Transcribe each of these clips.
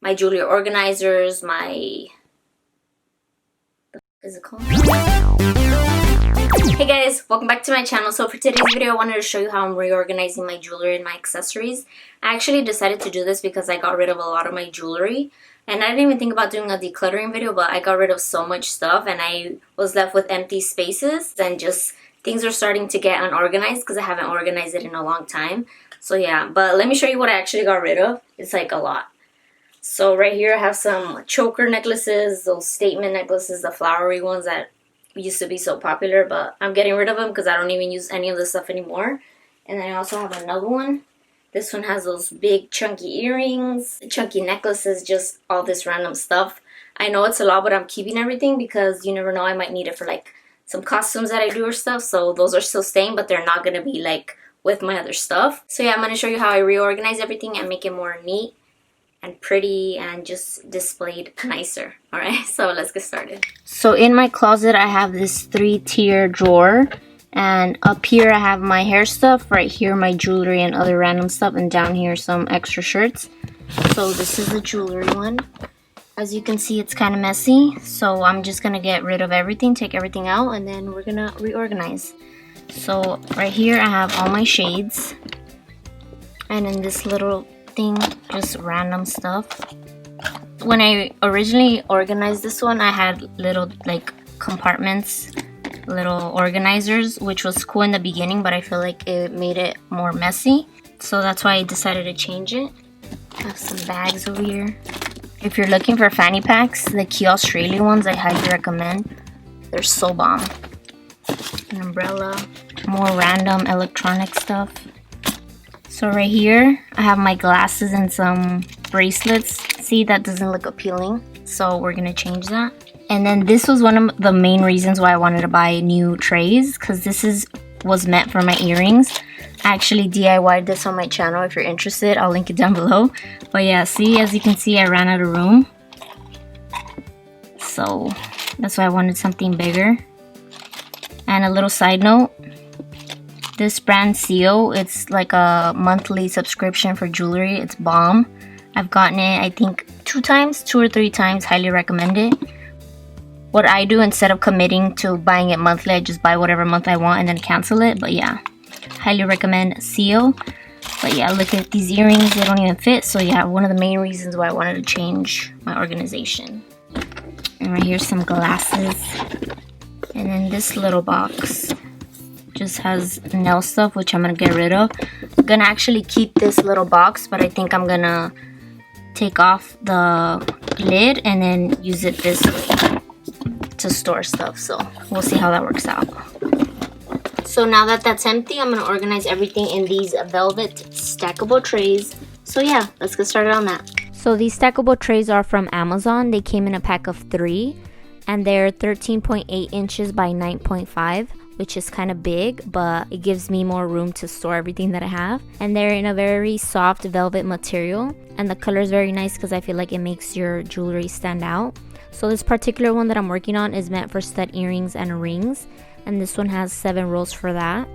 my jewelry organizers, my... what is it called? Hey guys, welcome back to my channel. So for today's video, I wanted to show you how I'm reorganizing my jewelry and my accessories. I actually decided to do this because I got rid of a lot of my jewelry. And I didn't even think about doing a decluttering video, but I got rid of so much stuff and I was left with empty spaces and just things are starting to get unorganized because I haven't organized it in a long time. So yeah, but let me show you what I actually got rid of. It's like a lot. So right here I have some choker necklaces, those statement necklaces, the flowery ones that used to be so popular, but I'm getting rid of them because I don't even use any of this stuff anymore. And then I also have another one. This one has those big chunky earrings, chunky necklaces, just all this random stuff. I know it's a lot, but I'm keeping everything because you never know, I might need it for like some costumes that I do or stuff. So those are still staying, but they're not going to be like with my other stuff. So yeah, I'm going to show you how I reorganize everything and make it more neat and pretty and just displayed nicer. Alright, so let's get started. So in my closet I have this 3-tier drawer, and up here I have my hair stuff, right here my jewelry and other random stuff, and down here some extra shirts. So this is the jewelry one. As you can see, it's kind of messy, so I'm just gonna get rid of everything, take everything out, and then we're gonna reorganize. So right here I have all my shades, and in this little thing, just random stuff. When I originally organized this one, I had little like compartments, little organizers, which was cool in the beginning, but I feel like it made it more messy, so that's why I decided to change it. I have some bags over here. If you're looking for fanny packs, the Key Australia ones I highly recommend. They're so bomb. An umbrella, more random electronic stuff. So right here, I have my glasses and some bracelets. See, that doesn't look appealing, so we're gonna change that. And then this was one of the main reasons why I wanted to buy new trays, because this was meant for my earrings. I actually DIY'd this on my channel. If you're interested, I'll link it down below. But yeah, see, as you can see, I ran out of room. So that's why I wanted something bigger. And a little side note, this brand Seal, it's like a monthly subscription for jewelry. It's bomb. I've gotten it, I think, 2 or 3 times. Highly recommend it. What I do, instead of committing to buying it monthly, I just buy whatever month I want and then cancel it. But yeah, highly recommend Seal. But yeah, look at these earrings. They don't even fit. So yeah, one of the main reasons why I wanted to change my organization. And right here's some glasses. And then this little box just has nail stuff, which I'm gonna get rid of. I'm gonna actually keep this little box, but I think I'm gonna take off the lid and then use it this way to store stuff. So we'll see how that works out. So now that that's empty, I'm gonna organize everything in these velvet stackable trays. So yeah, let's get started on that. So these stackable trays are from Amazon. They came in a pack of 3, and they're 13.8 inches by 9.5. which is kind of big, but it gives me more room to store everything that I have. And they're in a very soft velvet material, and the color is very nice because I feel like it makes your jewelry stand out. So this particular one that I'm working on is meant for stud earrings and rings, and this one has 7 rows for that.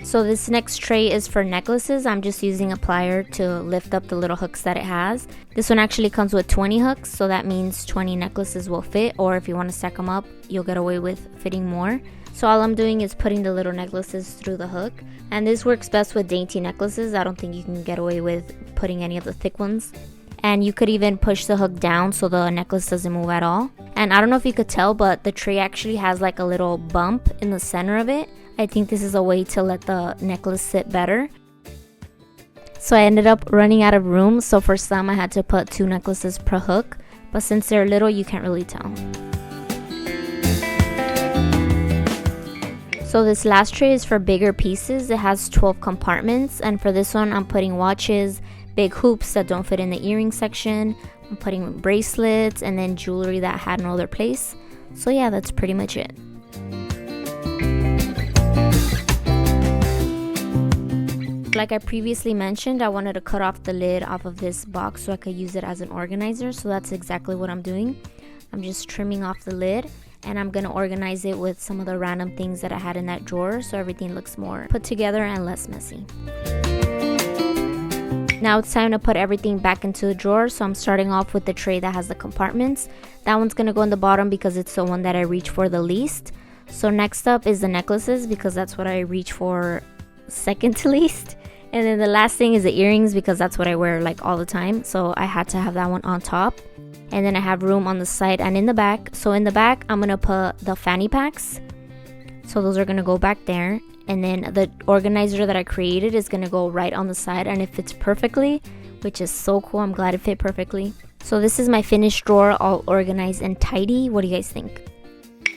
So this next tray is for necklaces. I'm just using a plier to lift up the little hooks that it has. This one actually comes with 20 hooks, so that means 20 necklaces will fit, or if you want to stack them up, you'll get away with fitting more. So all I'm doing is putting the little necklaces through the hook, and this works best with dainty necklaces. I don't think you can get away with putting any of the thick ones. And you could even push the hook down so the necklace doesn't move at all. And I don't know if you could tell, but the tray actually has like a little bump in the center of it. I think this is a way to let the necklace sit better. So I ended up running out of room, so for some I had to put 2 necklaces per hook, but since they're little, you can't really tell. So this last tray is for bigger pieces. It has 12 compartments, and for this one I'm putting watches, big hoops that don't fit in the earring section, I'm putting bracelets, and then jewelry that had no other place. So yeah, that's pretty much it. Like I previously mentioned, I wanted to cut off the lid off of this box so I could use it as an organizer. So that's exactly what I'm doing. I'm just trimming off the lid, and I'm gonna organize it with some of the random things that I had in that drawer so everything looks more put together and less messy. Now it's time to put everything back into the drawer, so I'm starting off with the tray that has the compartments. That one's gonna go in the bottom because it's the one that I reach for the least. So next up is the necklaces because that's what I reach for second to least. And then the last thing is the earrings because that's what I wear like all the time, so I had to have that one on top. And then I have room on the side and in the back. So in the back I'm gonna put the fanny packs, so those are gonna go back there. And then the organizer that I created is gonna go right on the side, and it fits perfectly, which is so cool. I'm glad it fit perfectly. So this is my finished drawer, all organized and tidy. What do you guys think?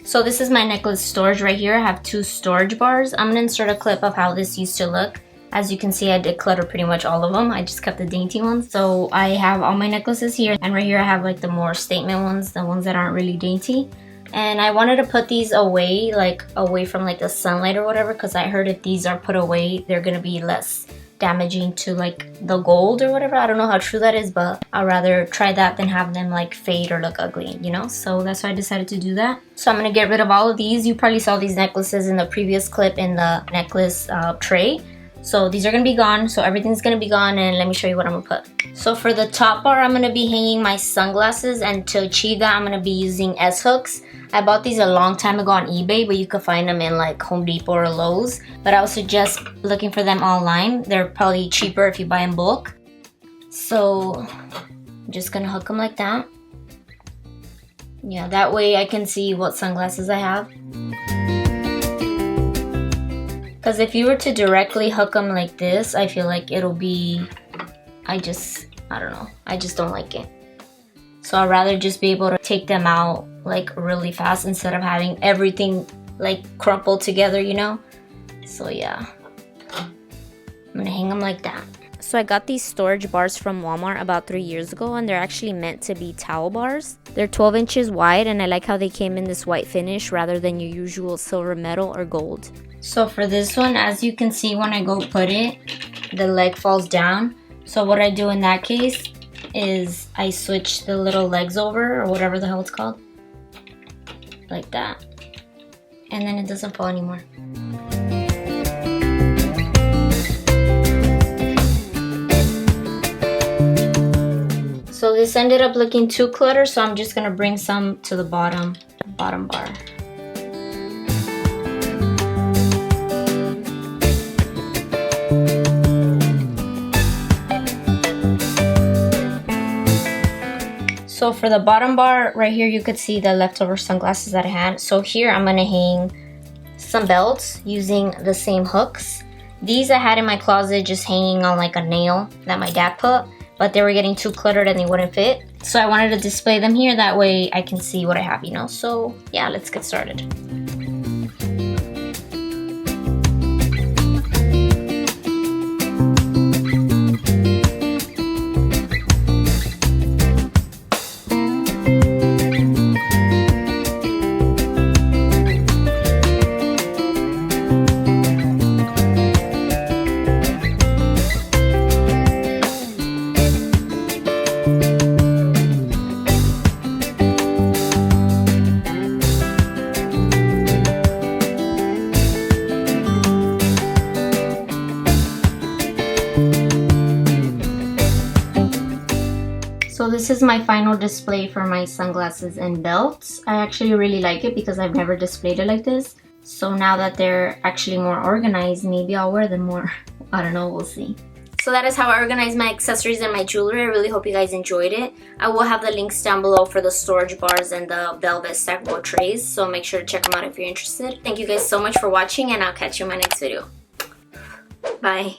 So this is my necklace storage right here. I have 2 storage bars. I'm gonna insert a clip of how this used to look. As you can see, I decluttered pretty much all of them. I just kept the dainty ones. So I have all my necklaces here, and right here I have like the more statement ones, the ones that aren't really dainty. And I wanted to put these away, like away from like the sunlight or whatever, because I heard if these are put away, they're gonna be less damaging to like the gold or whatever. I don't know how true that is, but I'd rather try that than have them like fade or look ugly, you know? So that's why I decided to do that. So I'm gonna get rid of all of these. You probably saw these necklaces in the previous clip in the necklace tray. So these are gonna be gone, so everything's gonna be gone, and let me show you what I'm gonna put. So for the top bar, I'm gonna be hanging my sunglasses, and to achieve that, I'm gonna be using S-hooks. I bought these a long time ago on eBay, but you can find them in like Home Depot or Lowe's. But I would suggest looking for them online. They're probably cheaper if you buy in bulk. So I'm just gonna hook them like that. Yeah, that way I can see what sunglasses I have. Because if you were to directly hook them like this, I feel like it'll be, I don't know. I just don't like it. So I'd rather just be able to take them out like really fast instead of having everything like crumpled together, you know? So yeah, I'm gonna hang them like that. So I got these storage bars from Walmart about 3 years ago, and they're actually meant to be towel bars. They're 12 inches wide, and I like how they came in this white finish rather than your usual silver, metal, or gold. So for this one, as you can see when I go put it, the leg falls down. So what I do in that case is I switch the little legs over, or whatever the hell it's called, like that, and then it doesn't fall anymore. So this ended up looking too cluttered, so I'm just gonna bring some to the bottom bar. So for the bottom bar right here, you could see the leftover sunglasses that I had. So here I'm gonna hang some belts using the same hooks. These I had in my closet just hanging on like a nail that my dad put, but they were getting too cluttered and they wouldn't fit. So I wanted to display them here, that way I can see what I have, you know? So yeah, let's get started. So this is my final display for my sunglasses and belts. I actually really like it because I've never displayed it like this. So now that they're actually more organized, maybe I'll wear them more. I don't know, we'll see. So that is how I organize my accessories and my jewelry. I really hope you guys enjoyed it. I will have the links down below for the storage bars and the velvet stackable trays. So make sure to check them out if you're interested. Thank you guys so much for watching, and I'll catch you in my next video. Bye.